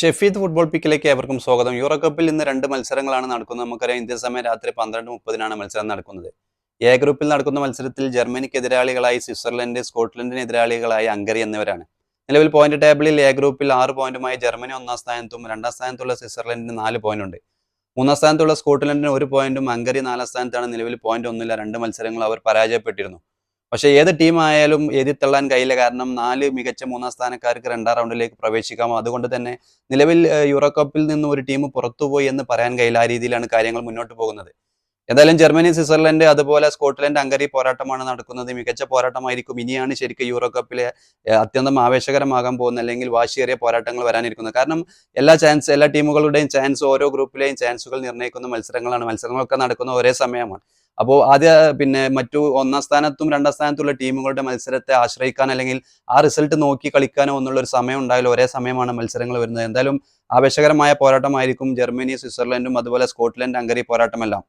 Shefeed football പിക്കിലേക്ക് ഏവർക്കും സ്വാഗതം. Euro കപ്പിൽ ഇന്ന് രണ്ട് മത്സരങ്ങളാണ് നടക്കുന്നത്. നമുക്കറിയാം ഇന്ത്യൻ സമയം രാത്രി 12:30 മത്സരം നടക്കുന്നത്. എ ഗ്രൂപ്പിൽ നടക്കുന്ന മത്സരത്തിൽ ജർമ്മനിക്ക് എതിരാളികളായി സ്വിറ്റ്സർലൻഡ്, സ്കോട്ട്ലൻഡിന് എതിരാളികളായി ഹംഗറി എന്നിവരാണ്. നിലവിൽ പോയിന്റ് ടേബിളിൽ എ ഗ്രൂപ്പിൽ 6 പോയിന്റുമായി ജർമ്മനി ഒന്നാം സ്ഥാനത്തും രണ്ടാം സ്ഥാനത്തുള്ള സ്വിറ്റ്സർലൻഡിന് 4 പോയിന്റുണ്ട്. മൂന്നാം സ്ഥാനത്തുള്ള സ്കോട്ട്ലൻഡിന് 1 പോയിന്റും ഹംഗറി 4ാം സ്ഥാനത്താണ്. നിലവിൽ പോയിന്റ് ഒന്നുമില്ല. 2 മത്സരങ്ങൾ അവർ പരാജയപ്പെട്ടിരുന്നു. പക്ഷേ ഏത് ടീം ആയാലും എഴുതിത്തള്ളാൻ കഴിയില്ല. കാരണം 4 മികച്ച മൂന്നാം സ്ഥാനക്കാർക്ക് രണ്ടാം റൗണ്ടിലേക്ക് പ്രവേശിക്കാം. അതുകൊണ്ട് തന്നെ നിലവിൽ യൂറോ കപ്പിൽ നിന്ന് ഒരു ടീം പുറത്തുപോയി എന്ന് പറയാൻ കഴിയില്ല. ആ രീതിയിലാണ് കാര്യങ്ങൾ മുന്നോട്ട് പോകുന്നത്. എന്തായാലും ജർമ്മനി, സ്വിറ്റ്സർലൻഡ് അതുപോലെ സ്കോട്ട്ലൻഡ്, ഹംഗറി പോരാട്ടമാണ് നടക്കുന്നത്. മികച്ച പോരാട്ടമായിരിക്കും. ഇനിയാണ് ശരിക്കും യൂറോ കപ്പിലെ അത്യന്തം ആവേശകരമാകാൻ പോകുന്ന അല്ലെങ്കിൽ വാശിയേറിയ പോരാട്ടങ്ങൾ വരാനിരിക്കുന്നത്. കാരണം എല്ലാ ടീമുകളുടെയും ചാൻസ്, ഓരോ ഗ്രൂപ്പിലെയും ചാൻസുകൾ നിർണ്ണയിക്കുന്ന മത്സരങ്ങളാണ്. മത്സരങ്ങളൊക്കെ നടക്കുന്ന ഒരേ സമയമാണ്. അപ്പോൾ മറ്റു ഒന്നാം സ്ഥാനത്തും രണ്ടാം സ്ഥാനത്തുള്ള ടീമുകളുടെ മത്സരത്തെ ആശ്രയിക്കാൻ അല്ലെങ്കിൽ ആ റിസൾട്ട് നോക്കി കളിക്കാനോ എന്നുള്ള ഒരു സമയം ഉണ്ടായാലും ഒരേ സമയമാണ് മത്സരങ്ങൾ വരുന്നത്. എന്തായാലും ആവേശകരമായ പോരാട്ടമായിരിക്കും ജർമ്മനി, സ്വിറ്റ്സർലൻഡും അതുപോലെ സ്കോട്ട്ലൻഡ്, ഹംഗറി പോരാട്ടമെല്ലാം.